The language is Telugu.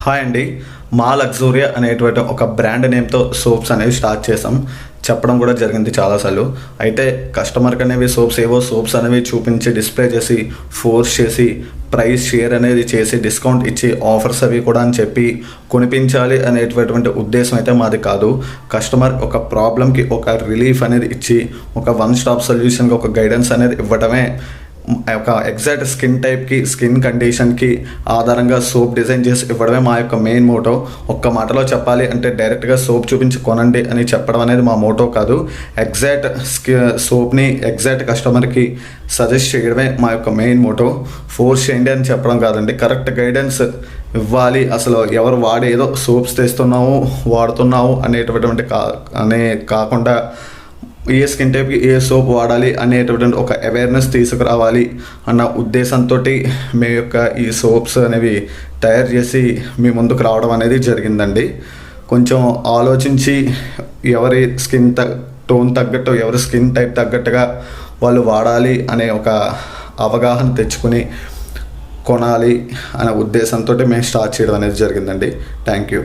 హాయ్ అండి. మా లగ్జూరియా అనేటువంటి ఒక బ్రాండ్ నేమ్తో సోప్స్ అనేవి స్టార్ట్ చేసాం. చెప్పడం కూడా జరిగింది చాలాసార్లు. అయితే కస్టమర్కి అనేవి సోప్స్ అనేవి చూపించి డిస్ప్లే చేసి ఫోర్స్ చేసి ప్రైస్ షేర్ అనేది చేసి డిస్కౌంట్ ఇచ్చి ఆఫర్స్ అవి కూడా అని చెప్పి కొనిపించాలి అనేటువంటి ఉద్దేశం అయితే మాది కాదు. కస్టమర్ ఒక ప్రాబ్లంకి ఒక రిలీఫ్ అనేది ఇచ్చి ఒక వన్ స్టాప్ సొల్యూషన్గా ఒక గైడెన్స్ అనేది ఇవ్వడమే ఒక ఎగ్జాక్ట్ స్కిన్ టైప్కి స్కిన్ కండిషన్కి ఆధారంగా సోప్ డిజైన్ చేసి ఇవ్వడమే మా యొక్క మెయిన్ మోటో. ఒక్క మాటలో చెప్పాలి అంటే డైరెక్ట్గా సోప్ చూపించి కొనండి అని చెప్పడం అనేది మా మోటో కాదు. ఎగ్జాక్ట్ సోప్ని ఎగ్జాక్ట్ కస్టమర్కి సజెస్ట్ చేయడమే మా యొక్క మెయిన్ మోటో. ఫోర్స్ చేయండి అని చెప్పడం కాదండి, కరెక్ట్ గైడెన్స్ ఇవ్వాలి. అసలు ఎవరు ఏదో సోప్స్ తెస్తున్నాము వాడుతున్నాము అనేటువంటి కాకుండా ఏ స్కిన్ టైప్కి ఏ సోప్ వాడాలి అనేటువంటి ఒక అవేర్నెస్ తీసుకురావాలి అన్న ఉద్దేశంతో మీ యొక్క ఈ సోప్స్ అనేవి తయారు చేసి మీ ముందుకు రావడం అనేది జరిగిందండి. కొంచెం ఆలోచించి ఎవరి స్కిన్ టోన్ తగ్గట్టు ఎవరి స్కిన్ టైప్ తగ్గట్టుగా వాళ్ళు వాడాలి అనే ఒక అవగాహన తెచ్చుకుని కొనాలి అనే ఉద్దేశంతో మేము స్టార్ట్ చేయడం అనేది జరిగిందండి. Thank you.